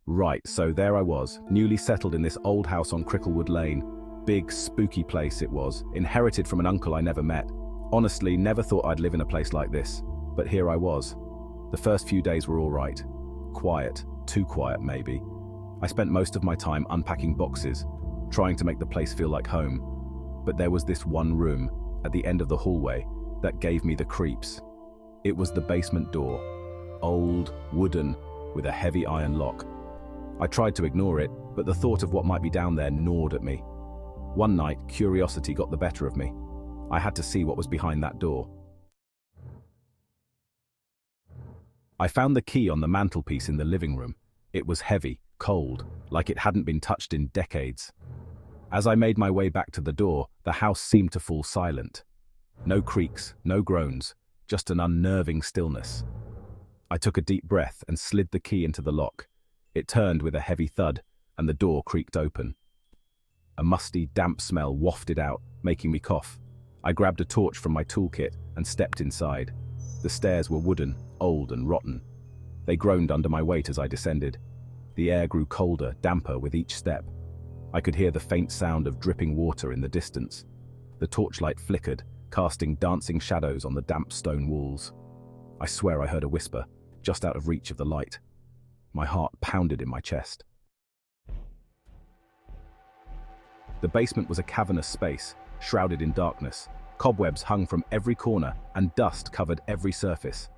Right, so there I was, newly settled in this old house on Cricklewood Lane. Big, spooky place it was, inherited from an uncle I never met. Honestly, never thought I'd live in a place like this, but here I was. The first few days were all right. Quiet, too quiet maybe. I spent most of my time unpacking boxes, trying to make the place feel like home. But there was this one room, at the end of the hallway, that gave me the creeps. It was the basement door. Old, wooden, with a heavy iron lock. I tried to ignore it, but the thought of what might be down there gnawed at me. One night, curiosity got the better of me. I had to see what was behind that door. I found the key on the mantelpiece in the living room. It was heavy, cold, like it hadn't been touched in decades. As I made my way back to the door, the house seemed to fall silent. No creaks, no groans, just an unnerving stillness. I took a deep breath and slid the key into the lock. It turned with a heavy thud, and the door creaked open. A musty, damp smell wafted out, making me cough. I grabbed a torch from my toolkit and stepped inside. The stairs were wooden, old and rotten. They groaned under my weight as I descended. The air grew colder, damper with each step. I could hear the faint sound of dripping water in the distance. The torchlight flickered, casting dancing shadows on the damp stone walls. I swear I heard a whisper, just out of reach of the light. My heart pounded in my chest. The basement was a cavernous space, shrouded in darkness. Cobwebs hung from every corner, and dust covered every surface.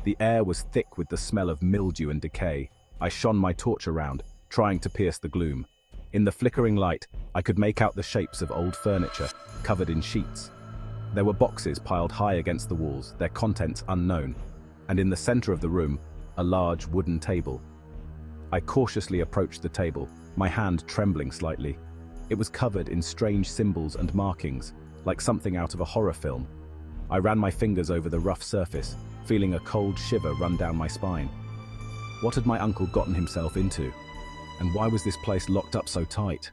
The air was thick with the smell of mildew and decay. I shone my torch around, trying to pierce the gloom. In the flickering light, I could make out the shapes of old furniture, covered in sheets. There were boxes piled high against the walls, their contents unknown, and in the center of the room, a large wooden table. I cautiously approached the table, my hand trembling slightly. It was covered in strange symbols and markings, like something out of a horror film. I ran my fingers over the rough surface, feeling a cold shiver run down my spine. What had my uncle gotten himself into? And why was this place locked up so tight?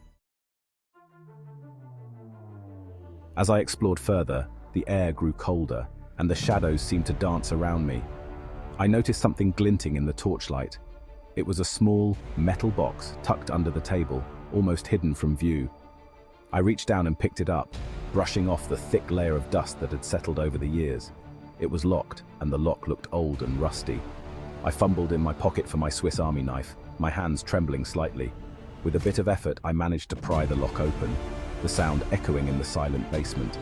As I explored further, the air grew colder, and the shadows seemed to dance around me. I noticed something glinting in the torchlight. It was a small, metal box tucked under the table, almost hidden from view. I reached down and picked it up, brushing off the thick layer of dust that had settled over the years. It was locked, and the lock looked old and rusty. I fumbled in my pocket for my Swiss Army knife, my hands trembling slightly. With a bit of effort, I managed to pry the lock open, the sound echoing in the silent basement.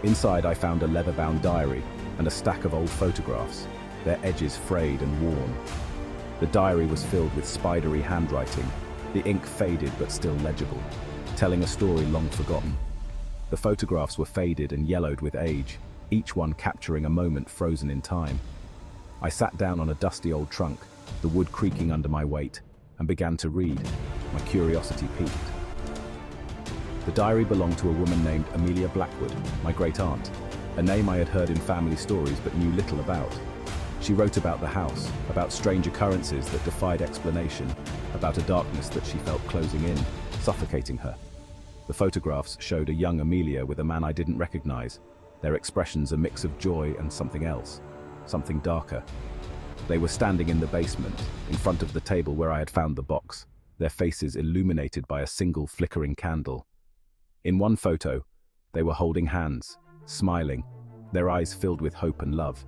Inside, I found a leather-bound diary and a stack of old photographs, their edges frayed and worn. The diary was filled with spidery handwriting, the ink faded but still legible, telling a story long forgotten. The photographs were faded and yellowed with age, each one capturing a moment frozen in time. I sat down on a dusty old trunk, the wood creaking under my weight, and began to read. My curiosity piqued. The diary belonged to a woman named Amelia Blackwood, my great-aunt, a name I had heard in family stories but knew little about. She wrote about the house, about strange occurrences that defied explanation, about a darkness that she felt closing in, suffocating her. The photographs showed a young Amelia with a man I didn't recognize, their expressions a mix of joy and something else, something darker. They were standing in the basement, in front of the table where I had found the box, their faces illuminated by a single flickering candle. In one photo, they were holding hands, smiling, their eyes filled with hope and love.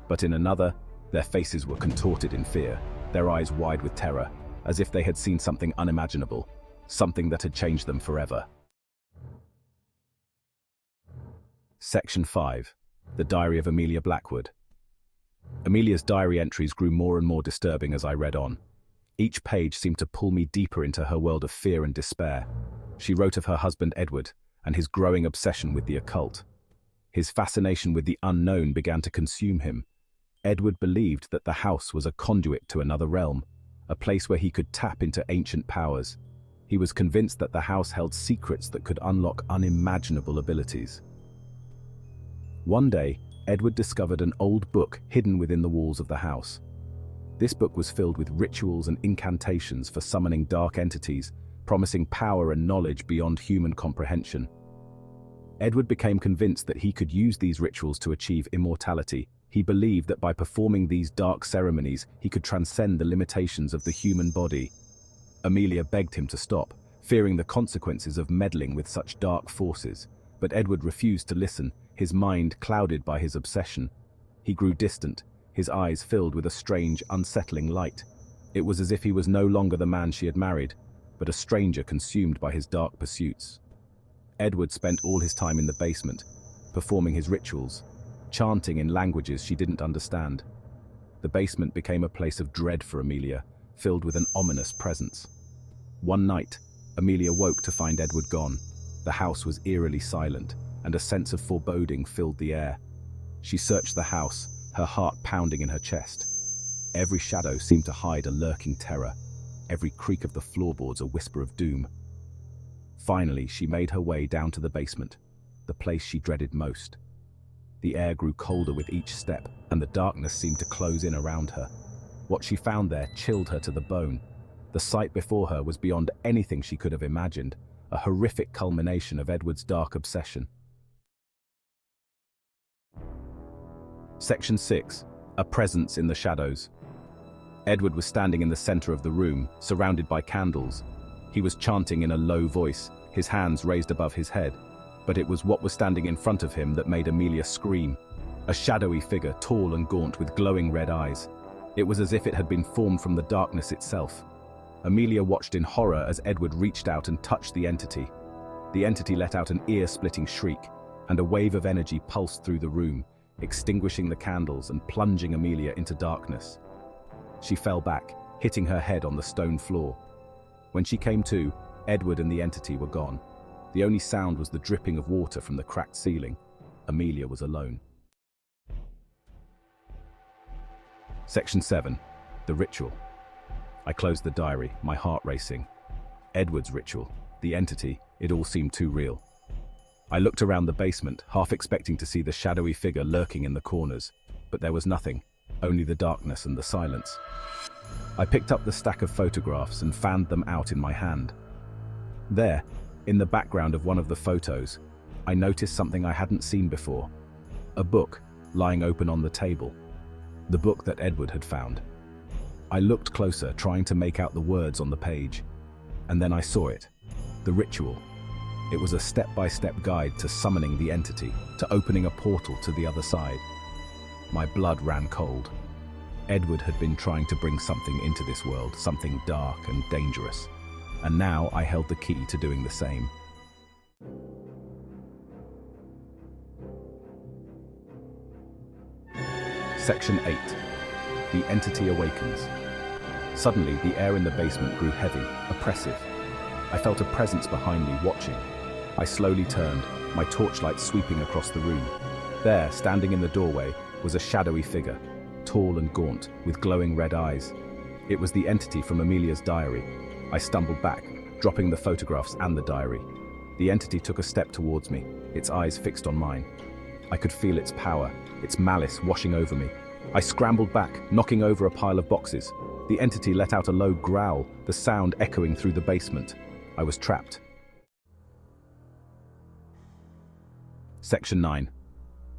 But in another, their faces were contorted in fear, their eyes wide with terror, as if they had seen something unimaginable, something that had changed them forever. Section 5. The Diary of Amelia Blackwood. Amelia's diary entries grew more and more disturbing as I read on. Each page seemed to pull me deeper into her world of fear and despair. She wrote of her husband Edward and his growing obsession with the occult. His fascination with the unknown began to consume him. Edward believed that the house was a conduit to another realm, a place where he could tap into ancient powers. He was convinced that the house held secrets that could unlock unimaginable abilities. One day, Edward discovered an old book hidden within the walls of the house. This book was filled with rituals and incantations for summoning dark entities, promising power and knowledge beyond human comprehension. Edward became convinced that he could use these rituals to achieve immortality, He believed that by performing these dark ceremonies, he could transcend the limitations of the human body. Amelia begged him to stop, fearing the consequences of meddling with such dark forces, but Edward refused to listen, his mind clouded by his obsession. He grew distant, his eyes filled with a strange, unsettling light. It was as if he was no longer the man she had married, but a stranger consumed by his dark pursuits. Edward spent all his time in the basement, performing his rituals, chanting in languages she didn't understand. The basement became a place of dread for Amelia, filled with an ominous presence. One night, Amelia woke to find Edward gone. The house was eerily silent, and a sense of foreboding filled the air. She searched the house, her heart pounding in her chest. Every shadow seemed to hide a lurking terror, every creak of the floorboards a whisper of doom. Finally, she made her way down to the basement, the place she dreaded most. The air grew colder with each step, and the darkness seemed to close in around her. What she found there chilled her to the bone. The sight before her was beyond anything she could have imagined, a horrific culmination of Edward's dark obsession. Section 6. A presence in the shadows. Edward was standing in the center of the room, surrounded by candles. He was chanting in a low voice, his hands raised above his head. But it was what was standing in front of him that made Amelia scream. A shadowy figure, tall and gaunt with glowing red eyes. It was as if it had been formed from the darkness itself. Amelia watched in horror as Edward reached out and touched the entity. The entity let out an ear-splitting shriek, and a wave of energy pulsed through the room, extinguishing the candles and plunging Amelia into darkness. She fell back, hitting her head on the stone floor. When she came to, Edward and the entity were gone. The only sound was the dripping of water from the cracked ceiling. Amelia was alone. Section 7. The Ritual. I closed the diary, my heart racing. Edward's ritual, the entity, it all seemed too real. I looked around the basement, half expecting to see the shadowy figure lurking in the corners, but there was nothing, only the darkness and the silence. I picked up the stack of photographs and fanned them out in my hand. There, in the background of one of the photos, I noticed something I hadn't seen before. A book lying open on the table. The book that Edward had found. I looked closer, trying to make out the words on the page. And then I saw it. The ritual. It was a step-by-step guide to summoning the entity, to opening a portal to the other side. My blood ran cold. Edward had been trying to bring something into this world, something dark and dangerous. And now I held the key to doing the same. Section 8. The Entity Awakens. Suddenly, the air in the basement grew heavy, oppressive. I felt a presence behind me, watching. I slowly turned, my torchlight sweeping across the room. There, standing in the doorway, was a shadowy figure, tall and gaunt, with glowing red eyes. It was the entity from Amelia's diary. I stumbled back, dropping the photographs and the diary. The entity took a step towards me, its eyes fixed on mine. I could feel its power, its malice washing over me. I scrambled back, knocking over a pile of boxes. The entity let out a low growl, the sound echoing through the basement. I was trapped. Section 9.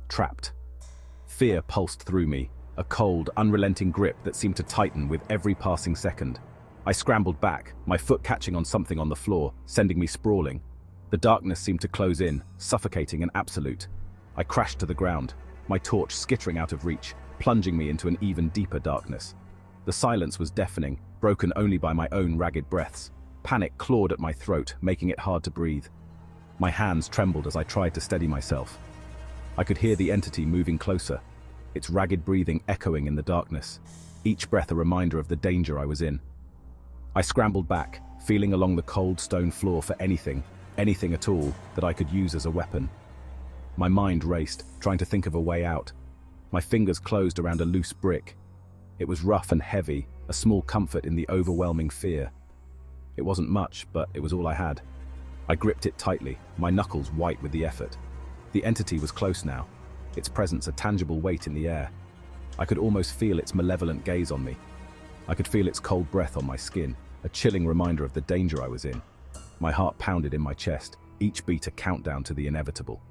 Trapped. Fear pulsed through me, a cold, unrelenting grip that seemed to tighten with every passing second. I scrambled back, my foot catching on something on the floor, sending me sprawling. The darkness seemed to close in, suffocating and absolute. I crashed to the ground, my torch skittering out of reach, plunging me into an even deeper darkness. The silence was deafening, broken only by my own ragged breaths. Panic clawed at my throat, making it hard to breathe. My hands trembled as I tried to steady myself. I could hear the entity moving closer, its ragged breathing echoing in the darkness, each breath a reminder of the danger I was in. I scrambled back, feeling along the cold stone floor for anything at all, that I could use as a weapon. My mind raced, trying to think of a way out. My fingers closed around a loose brick. It was rough and heavy, a small comfort in the overwhelming fear. It wasn't much, but it was all I had. I gripped it tightly, my knuckles white with the effort. The entity was close now, its presence a tangible weight in the air. I could almost feel its malevolent gaze on me. I could feel its cold breath on my skin, a chilling reminder of the danger I was in. My heart pounded in my chest, each beat a countdown to the inevitable.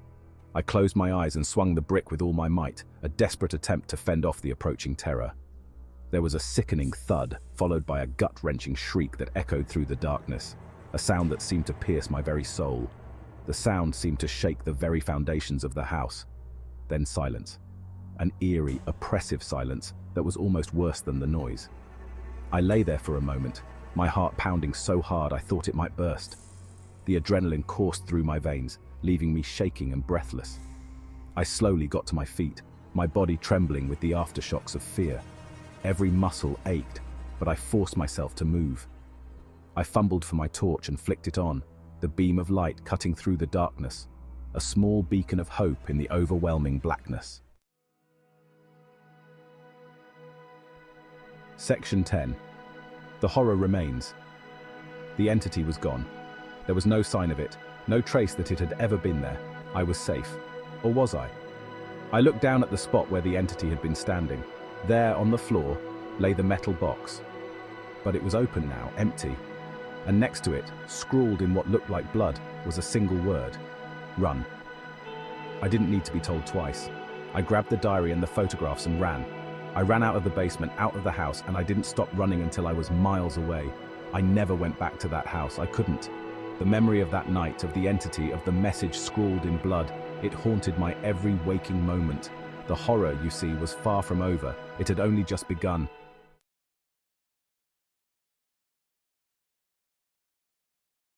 I closed my eyes and swung the brick with all my might, a desperate attempt to fend off the approaching terror. There was a sickening thud, followed by a gut-wrenching shriek that echoed through the darkness, a sound that seemed to pierce my very soul. The sound seemed to shake the very foundations of the house. Then silence. An eerie, oppressive silence that was almost worse than the noise. I lay there for a moment, my heart pounding so hard I thought it might burst. The adrenaline coursed through my veins, leaving me shaking and breathless. I slowly got to my feet, my body trembling with the aftershocks of fear. Every muscle ached, but I forced myself to move. I fumbled for my torch and flicked it on, the beam of light cutting through the darkness, a small beacon of hope in the overwhelming blackness. Section 10. The horror remains. The entity was gone. There was no sign of it, no trace that it had ever been there. I was safe. Or was I? I looked down at the spot where the entity had been standing. There, on the floor, lay the metal box. But it was open now, empty. And next to it, scrawled in what looked like blood, was a single word: run. I didn't need to be told twice. I grabbed the diary and the photographs and ran. I ran out of the basement, out of the house, and I didn't stop running until I was miles away. I never went back to that house. I couldn't. The memory of that night, of the entity, of the message scrawled in blood, it haunted my every waking moment. The horror, you see, was far from over. It had only just begun,